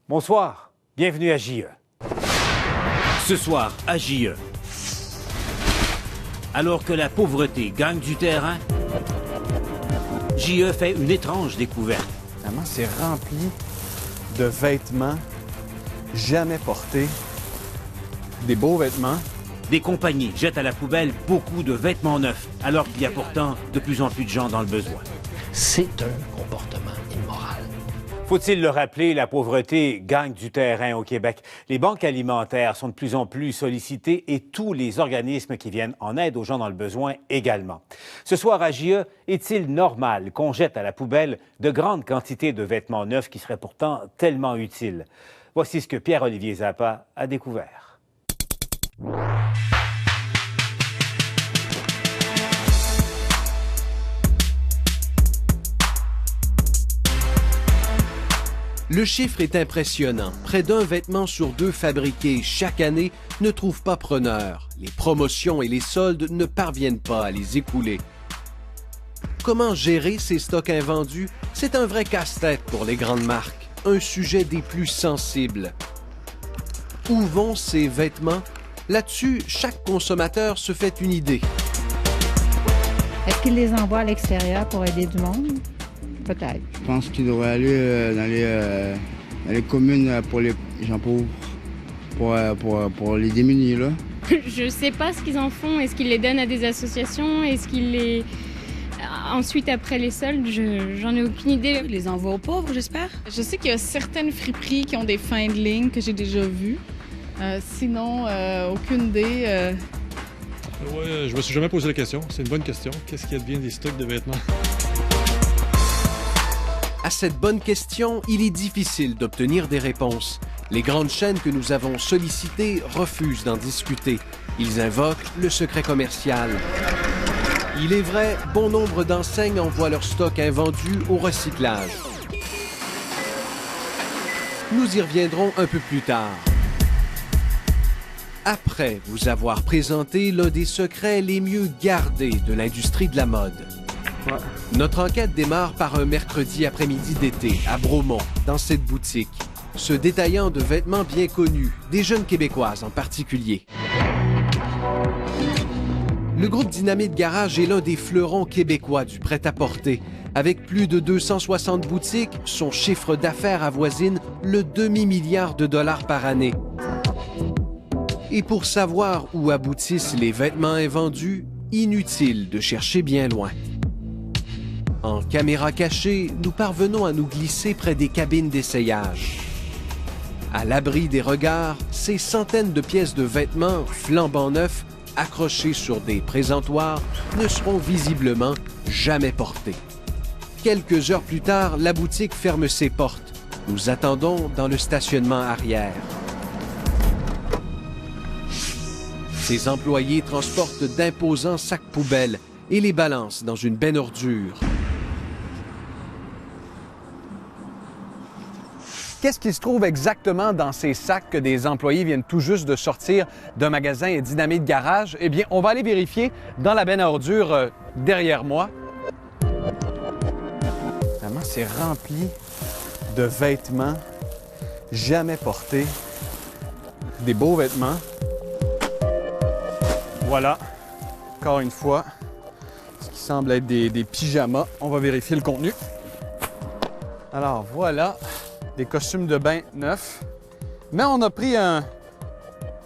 Bonsoir, bienvenue à JE. Ce soir, à JE. Alors que la pauvreté gagne du terrain, JE fait une étrange découverte. Vraiment, c'est rempli de vêtements jamais portés, des beaux vêtements. Des compagnies jettent à la poubelle beaucoup de vêtements neufs, alors qu'il y a pourtant de plus en plus de gens dans le besoin. C'est un comportement immoral. Faut-il le rappeler, la pauvreté gagne du terrain au Québec. Les banques alimentaires sont de plus en plus sollicitées et tous les organismes qui viennent en aide aux gens dans le besoin également. Ce soir à JE, est-il normal qu'on jette à la poubelle de grandes quantités de vêtements neufs qui seraient pourtant tellement utiles? Voici ce que Pierre-Olivier Zappa a découvert. Le chiffre est impressionnant. Près d'un vêtement sur deux fabriqués chaque année ne trouve pas preneur. Les promotions et les soldes ne parviennent pas à les écouler. Comment gérer ces stocks invendus? C'est un vrai casse-tête pour les grandes marques. Un sujet des plus sensibles. Où vont ces vêtements? Là-dessus, chaque consommateur se fait une idée. Est-ce qu'ils les envoient à l'extérieur pour aider du monde? Peut-être. Je pense qu'ils devraient aller dans les communes pour les gens pauvres, pour les démunis, là. Je sais pas ce qu'ils en font. Est-ce qu'ils les donnent à des associations? Est-ce qu'ils les... Ensuite, après les soldes, j'en ai aucune idée. Ils les envoient aux pauvres, j'espère. Je sais qu'il y a certaines friperies qui ont des fins de ligne que j'ai déjà vues. Sinon, aucune idée. Ouais, je me suis jamais posé la question. C'est une bonne question. Qu'est-ce qui advient des stocks de vêtements? À cette bonne question, il est difficile d'obtenir des réponses. Les grandes chaînes que nous avons sollicitées refusent d'en discuter. Ils invoquent le secret commercial. Il est vrai, bon nombre d'enseignes envoient leur stock invendu au recyclage. Nous y reviendrons un peu plus tard. Après vous avoir présenté l'un des secrets les mieux gardés de l'industrie de la mode. Notre enquête démarre par un mercredi après-midi d'été à Bromont, dans cette boutique. Ce détaillant de vêtements bien connu, des jeunes Québécoises en particulier. Le groupe Dynamite Garage est l'un des fleurons québécois du prêt-à-porter. Avec plus de 260 boutiques, son chiffre d'affaires avoisine le demi-milliard de dollars par année. Et pour savoir où aboutissent les vêtements invendus, inutile de chercher bien loin. En caméra cachée, nous parvenons à nous glisser près des cabines d'essayage. À l'abri des regards, ces centaines de pièces de vêtements flambant neufs, accrochées sur des présentoirs, ne seront visiblement jamais portées. Quelques heures plus tard, la boutique ferme ses portes. Nous attendons dans le stationnement arrière. Ses employés transportent d'imposants sacs poubelles et les balancent dans une benne ordure. Qu'est-ce qui se trouve exactement dans ces sacs que des employés viennent tout juste de sortir d'un magasin Dynamite Garage? Eh bien, on va aller vérifier dans la benne à ordures derrière moi. Vraiment, c'est rempli de vêtements jamais portés. Des beaux vêtements. Voilà, encore une fois, ce qui semble être des pyjamas. On va vérifier le contenu. Alors, voilà. Des costumes de bain neufs. Mais on a pris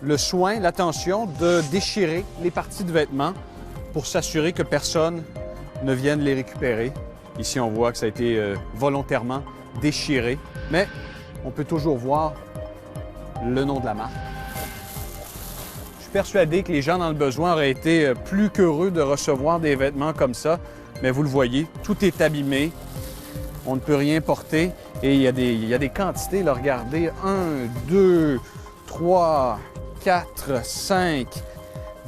le soin, l'attention de déchirer les parties de vêtements pour s'assurer que personne ne vienne les récupérer. Ici, on voit que ça a été volontairement déchiré, mais on peut toujours voir le nom de la marque. Je suis persuadé que les gens dans le besoin auraient été plus qu'heureux de recevoir des vêtements comme ça, mais vous le voyez, tout est abîmé. On ne peut rien porter et il y a des quantités, là, regardez, 1, 2, 3, 4, 5,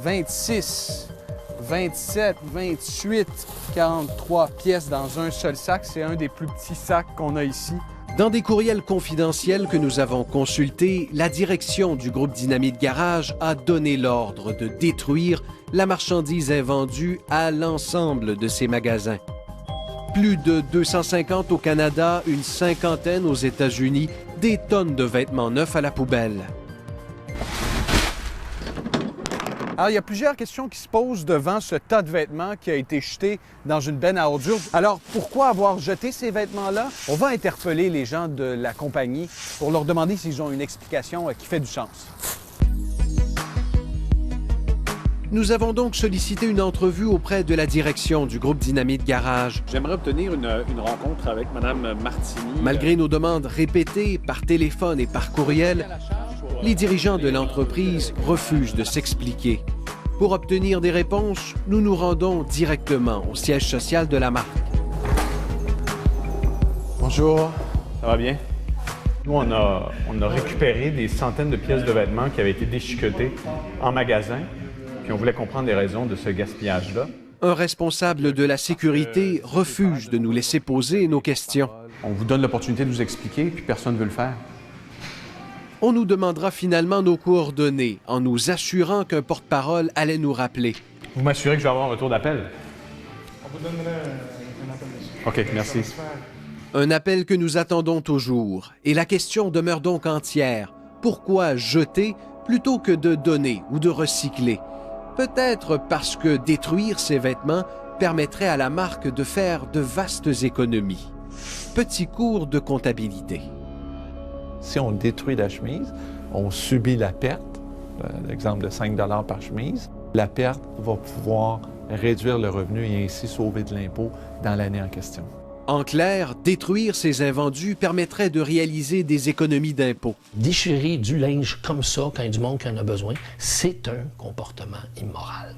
26, 27, 28, 43 pièces dans un seul sac. C'est un des plus petits sacs qu'on a ici. Dans des courriels confidentiels que nous avons consultés, la direction du groupe Dynamite Garage a donné l'ordre de détruire la marchandise invendue à l'ensemble de ses magasins. Plus de 250 au Canada, une cinquantaine aux États-Unis, des tonnes de vêtements neufs à la poubelle. Alors, il y a plusieurs questions qui se posent devant ce tas de vêtements qui a été jeté dans une benne à ordures. Alors, pourquoi avoir jeté ces vêtements-là? On va interpeller les gens de la compagnie pour leur demander s'ils ont une explication qui fait du sens. Nous avons donc sollicité une entrevue auprès de la direction du groupe Dynamite Garage. J'aimerais obtenir une rencontre avec Mme Martini. Malgré nos demandes répétées par téléphone et par courriel, les dirigeants de l'entreprise refusent de s'expliquer. Pour obtenir des réponses, nous nous rendons directement au siège social de la marque. Bonjour, ça va bien? Nous, on a récupéré des centaines de pièces de vêtements qui avaient été déchiquetées en magasin, puis on voulait comprendre les raisons de ce gaspillage-là. Un responsable de la sécurité refuse de nous laisser poser nos questions. On vous donne l'opportunité de vous expliquer, puis personne ne veut le faire. On nous demandera finalement nos coordonnées en nous assurant qu'un porte-parole allait nous rappeler. Vous m'assurez que je vais avoir un retour d'appel? On vous donnerait un appel dessus. OK, merci. Un appel que nous attendons toujours. Et la question demeure donc entière. Pourquoi jeter plutôt que de donner ou de recycler? Peut-être parce que détruire ces vêtements permettrait à la marque de faire de vastes économies. Petit cours de comptabilité. Si on détruit la chemise, on subit la perte, l'exemple de 5 $ par chemise. La perte va pouvoir réduire le revenu et ainsi sauver de l'impôt dans l'année en question. En clair, détruire ces invendus permettrait de réaliser des économies d'impôts. Déchirer du linge comme ça quand il y a du monde qui en a besoin, c'est un comportement immoral.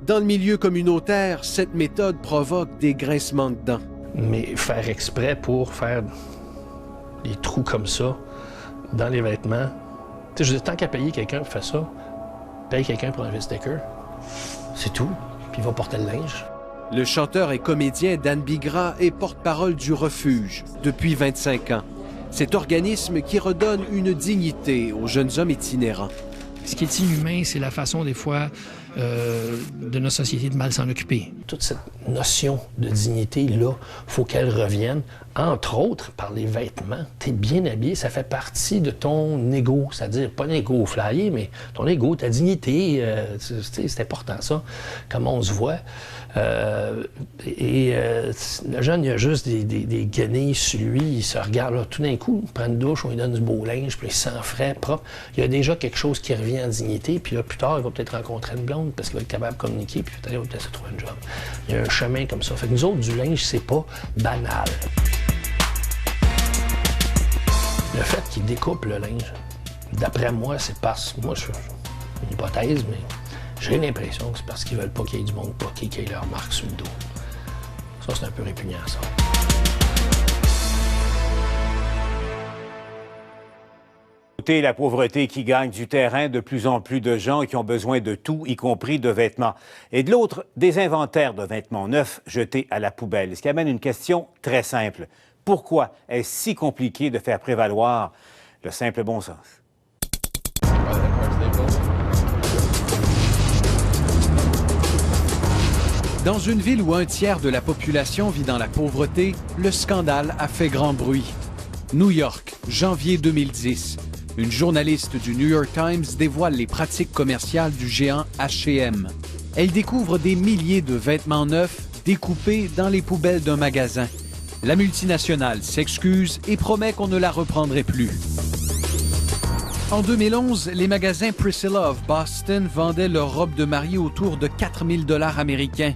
Dans le milieu communautaire, cette méthode provoque des grincements de dents. Mais faire exprès pour faire des trous comme ça dans les vêtements, tu sais, je veux dire, tant qu'à payer quelqu'un pour faire ça, paye quelqu'un pour enlever le sticker. C'est tout. Puis il va porter le linge. Le chanteur et comédien Dan Bigra est porte-parole du Refuge depuis 25 ans. Cet organisme qui redonne une dignité aux jeunes hommes itinérants. Ce qui est inhumain, c'est la façon, des fois, de notre société de mal s'en occuper. Toute cette notion de dignité-là, il faut qu'elle revienne, entre autres, par les vêtements. Tu es bien habillé, ça fait partie de ton ego, c'est-à-dire pas l'ego flyé, mais ton ego, ta dignité, c'est important ça, comment on se voit. Le jeune, il a juste des guenilles sur lui, il se regarde, là, tout d'un coup, il prend une douche, on lui donne du beau linge, puis il sent frais, propre. Il y a déjà quelque chose qui revient en dignité, puis là, plus tard, il va peut-être rencontrer une blonde parce qu'il va être capable de communiquer, puis peut-être il va peut-être se trouver un job. Il y a un chemin comme ça. Fait que nous autres, du linge, c'est pas banal. Le fait qu'ils découpent le linge, d'après moi, c'est parce... Moi, je une hypothèse, mais j'ai l'impression que c'est parce qu'ils veulent pas qu'il y ait du monde poqué, qu'il y ait leur marque sur le dos. Ça, c'est un peu répugnant, ça. La pauvreté qui gagne du terrain, de plus en plus de gens qui ont besoin de tout, y compris de vêtements. Et de l'autre, des inventaires de vêtements neufs jetés à la poubelle. Ce qui amène une question très simple. Pourquoi est-ce si compliqué de faire prévaloir le simple bon sens? Dans une ville où un tiers de la population vit dans la pauvreté, le scandale a fait grand bruit. New York, janvier 2010. Une journaliste du New York Times dévoile les pratiques commerciales du géant H&M. Elle découvre des milliers de vêtements neufs découpés dans les poubelles d'un magasin. La multinationale s'excuse et promet qu'on ne la reprendrait plus. En 2011, les magasins Priscilla of Boston vendaient leurs robes de mariée autour de 4 000 $ américains.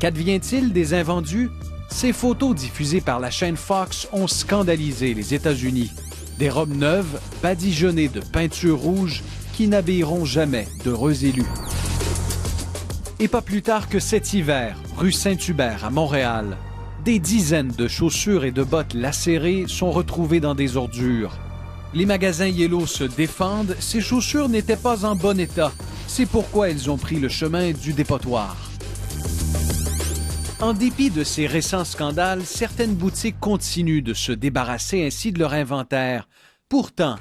Qu'advient-il des invendus? Ces photos diffusées par la chaîne Fox ont scandalisé les États-Unis. Des robes neuves, badigeonnées de peinture rouge, qui n'habilleront jamais d'heureux élus. Et pas plus tard que cet hiver, rue Saint-Hubert à Montréal, des dizaines de chaussures et de bottes lacérées sont retrouvées dans des ordures. Les magasins Yellow se défendent, ces chaussures n'étaient pas en bon état. C'est pourquoi elles ont pris le chemin du dépotoir. En dépit de ces récents scandales, certaines boutiques continuent de se débarrasser ainsi de leur inventaire. Pourtant,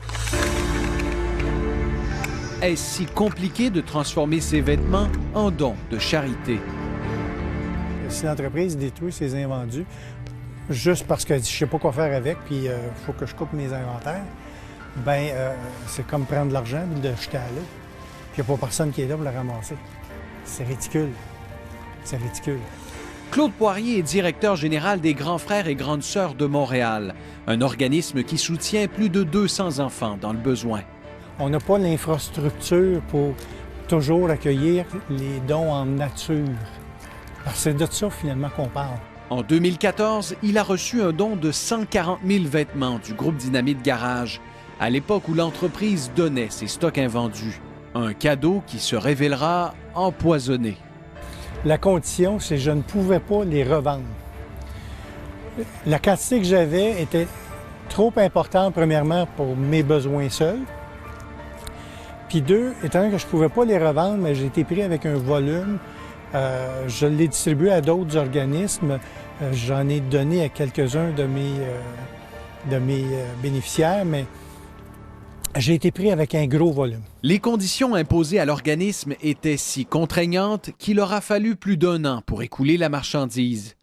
est-ce si compliqué de transformer ces vêtements en dons de charité? si l'entreprise détruit ses invendus juste parce que je ne sais pas quoi faire avec, puis il faut que je coupe mes inventaires, c'est comme prendre de l'argent et de jeter à l'eau. Puis il n'y a pas personne qui est là pour le ramasser. C'est ridicule. C'est ridicule. Claude Poirier est directeur général des Grands Frères et Grandes Sœurs de Montréal, un organisme qui soutient plus de 200 enfants dans le besoin. On n'a pas l'infrastructure pour toujours accueillir les dons en nature. Alors c'est de ça finalement qu'on parle. En 2014, il a reçu un don de 140 000 vêtements du groupe Dynamite Garage, à l'époque où l'entreprise donnait ses stocks invendus. Un cadeau qui se révélera empoisonné. La condition, c'est que je ne pouvais pas les revendre. La quantité que j'avais était trop importante, premièrement, pour mes besoins seuls. Puis deux, étant donné que je ne pouvais pas les revendre, mais j'ai été pris avec un volume. Je l'ai distribué à d'autres organismes. J'en ai donné à quelques-uns de mes bénéficiaires, mais j'ai été pris avec un gros volume. Les conditions imposées à l'organisme étaient si contraignantes qu'il aura fallu plus d'1 an pour écouler la marchandise,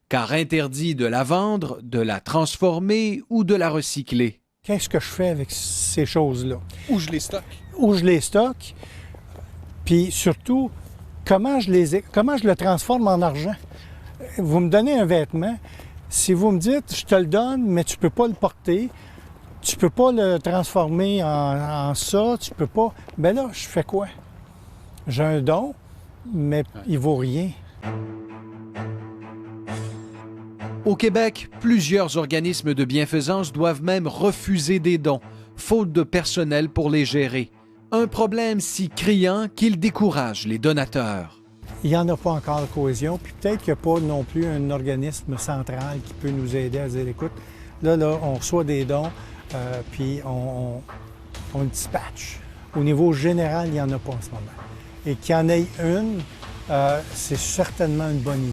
car interdit de la vendre, de la transformer ou de la recycler. Qu'est-ce que je fais avec ces choses-là? Où je les stocke. Où je les stocke, puis surtout, comment je le transforme en argent? Vous me donnez un vêtement, si vous me dites, je te le donne, mais tu ne peux pas le porter, tu ne peux pas le transformer en ça, tu peux pas... Bien là, je fais quoi? J'ai un don, mais il vaut rien. Au Québec, plusieurs organismes de bienfaisance doivent même refuser des dons, faute de personnel pour les gérer. Un problème si criant qu'il décourage les donateurs. Il n'y en a pas encore de cohésion, puis peut-être qu'il n'y a pas non plus un organisme central qui peut nous aider à dire, écoute, là, on reçoit des dons, puis on dispatche. Au niveau général, il n'y en a pas en ce moment. Et qu'il y en ait une, c'est certainement une bonne idée.